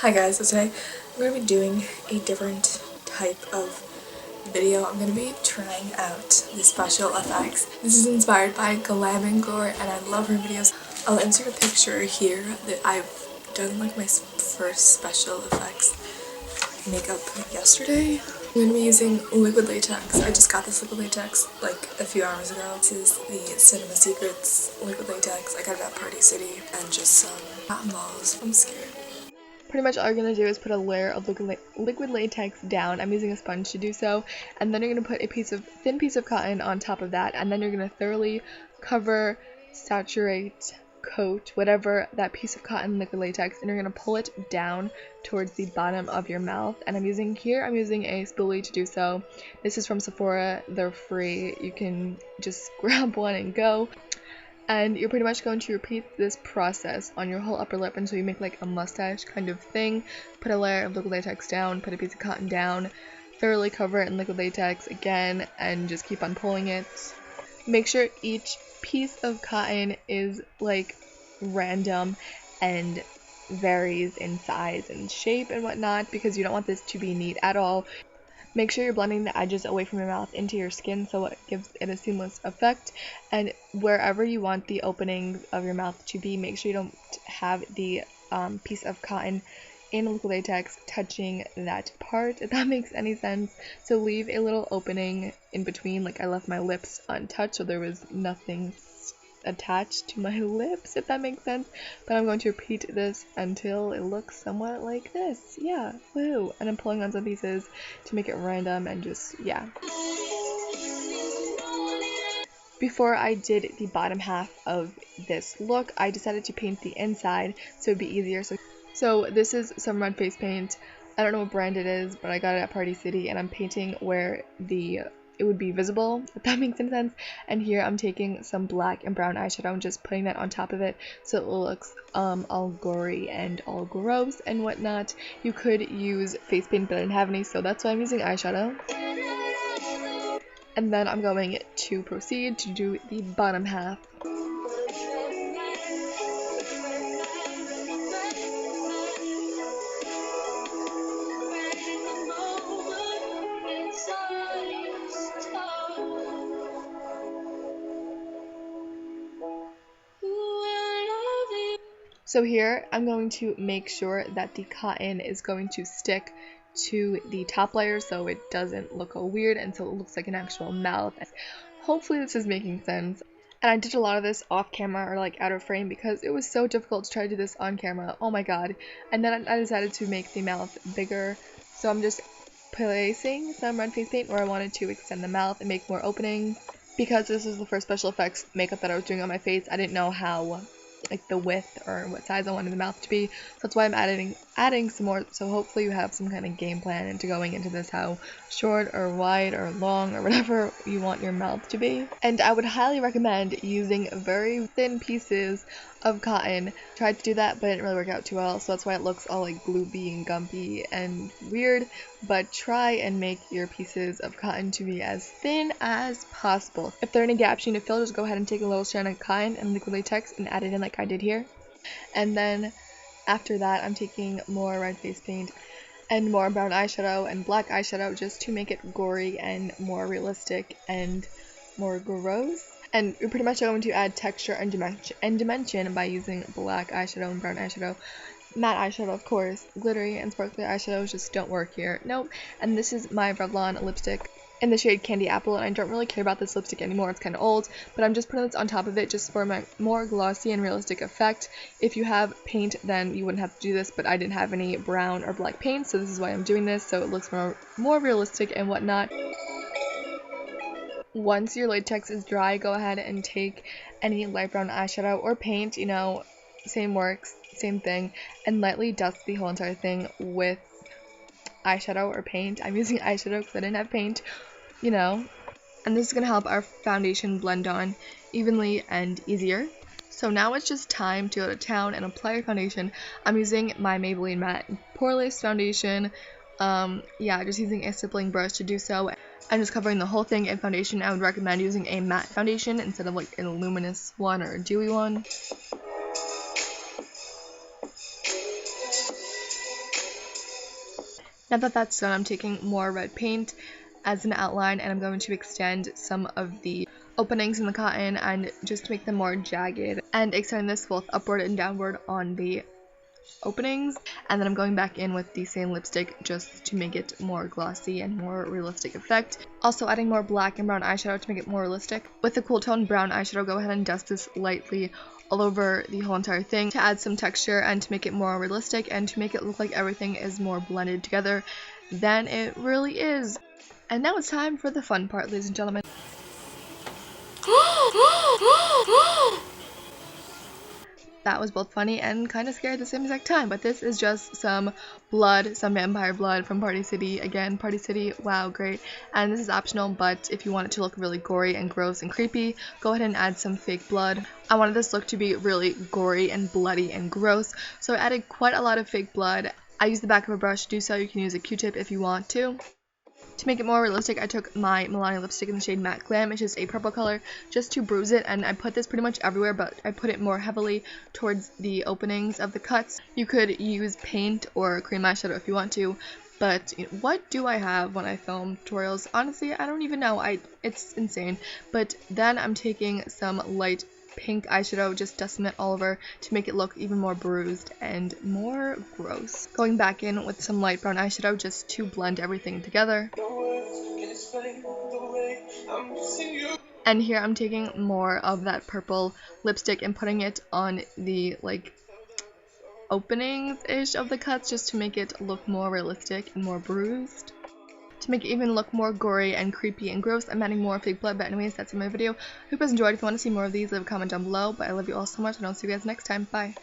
Hi guys, so today I'm going to be doing a different type of video. I'm going to be trying out the special effects. This is inspired by GlamandGore and I love her videos. I'll insert a picture here that I've done like my first special effects makeup yesterday. I'm going to be using liquid latex. I just got this liquid latex like a few hours ago. This is the Cinema Secrets liquid latex. I got it at Party City and just some cotton balls. I'm scared. Pretty much all you're going to do is put a layer of liquid latex down. I'm using a sponge to do so. And then you're going to put a thin piece of cotton on top of that. And then you're going to thoroughly cover, saturate, coat, whatever that piece of cotton liquid latex. And you're going to pull it down towards the bottom of your mouth. And I'm using a spoolie to do so. This is from Sephora. They're free. You can just grab one and go. And you're pretty much going to repeat this process on your whole upper lip until you make like a mustache kind of thing. Put a layer of liquid latex down, put a piece of cotton down, thoroughly cover it in liquid latex again, and just keep on pulling it. Make sure each piece of cotton is like random and varies in size and shape and whatnot, because you don't want this to be neat at all. Make sure you're blending the edges away from your mouth into your skin so it gives it a seamless effect. And wherever you want the opening of your mouth to be, make sure you don't have the piece of cotton in liquid latex touching that part, if that makes any sense. So leave a little opening in between, like I left my lips untouched so there was nothing attached to my lips, if that makes sense. But I'm going to repeat this until it looks somewhat like this. Yeah, woo! And I'm pulling on some pieces to make it random and just, yeah. Before I did the bottom half of this look, I decided to paint the inside so it'd be easier. So this is some red face paint. I don't know what brand it is, but I got it at Party City, and I'm painting where it would be visible, if that makes any sense. And here I'm taking some black and brown eyeshadow and just putting that on top of it so it looks all gory and all gross and whatnot. You could use face paint, but I didn't have any, so that's why I'm using eyeshadow. And then I'm going to proceed to do the bottom half. So here I'm going to make sure that the cotton is going to stick to the top layer so it doesn't look all weird and so it looks like an actual mouth. Hopefully this is making sense. And I did a lot of this off camera or like out of frame because it was so difficult to try to do this on camera. Oh my god. And then I decided to make the mouth bigger. So I'm just placing some red face paint where I wanted to extend the mouth and make more openings. Because this is the first special effects makeup that I was doing on my face, I didn't know how, like, the width or what size I wanted the mouth to be. So that's why I'm adding some more. So hopefully you have some kind of game plan into going into this, how short or wide or long or whatever you want your mouth to be. And I would highly recommend using very thin pieces of cotton. Tried to do that, but it didn't really work out too well, so that's why it looks all like gloopy and gumpy and weird. But try and make your pieces of cotton to be as thin as possible. If there are any gaps you need to fill, just go ahead and take a little strand of cotton and liquid latex and add it in like I did here. And then after that, I'm taking more red face paint and more brown eyeshadow and black eyeshadow just to make it gory and more realistic and more gross. And you're pretty much going to add texture and dimension by using black eyeshadow and brown eyeshadow. Matte eyeshadow, of course. Glittery and sparkly eyeshadows just don't work here. Nope. And this is my Revlon lipstick in the shade Candy Apple, and I don't really care about this lipstick anymore. It's kind of old, but I'm just putting this on top of it just for my more glossy and realistic effect. If you have paint, then you wouldn't have to do this, but I didn't have any brown or black paint, so this is why I'm doing this, so it looks more realistic and whatnot. Once your latex is dry, go ahead and take any light brown eyeshadow or paint, you know, same works, same thing, and lightly dust the whole entire thing with eyeshadow or paint. I'm using eyeshadow because I didn't have paint, you know, and this is going to help our foundation blend on evenly and easier. So now it's just time to go to town and apply your foundation. I'm using my Maybelline Matte Poreless foundation. Yeah, just using a stippling brush to do so. I'm just covering the whole thing in foundation. I would recommend using a matte foundation instead of like a luminous one or a dewy one. Now that that's done, I'm taking more red paint as an outline, and I'm going to extend some of the openings in the cotton and just to make them more jagged, and extend this both upward and downward on the openings. And then I'm going back in with the same lipstick just to make it more glossy and more realistic effect. Also adding more black and brown eyeshadow to make it more realistic. With the cool tone brown eyeshadow, go ahead and dust this lightly all over the whole entire thing to add some texture and to make it more realistic and to make it look like everything is more blended together than it really is. And now it's time for the fun part, ladies and gentlemen. That was both funny and kind of scary at the same exact time, but this is just some blood, some vampire blood from Party City. Again, Party City, wow, great. And this is optional, but if you want it to look really gory and gross and creepy, go ahead and add some fake blood. I wanted this look to be really gory and bloody and gross, so I added quite a lot of fake blood. I used the back of a brush to do so. You can use a Q-tip if you want to. To make it more realistic, I took my Milani lipstick in the shade Matte Glam, which is a purple color, just to bruise it, and I put this pretty much everywhere, but I put it more heavily towards the openings of the cuts. You could use paint or cream eyeshadow if you want to, but what do I have when I film tutorials? Honestly, I don't even know. It's insane. But then I'm taking some light pink eyeshadow, just dusting it all over to make it look even more bruised and more gross. Going back in with some light brown eyeshadow just to blend everything together. And here I'm taking more of that purple lipstick and putting it on the openings-ish of the cuts just to make it look more realistic and more bruised. To make it even look more gory and creepy and gross, I'm adding more fake blood, but anyways, that's in my video. Hope you guys enjoyed. If you want to see more of these, leave a comment down below, but I love you all so much, and I'll see you guys next time. Bye!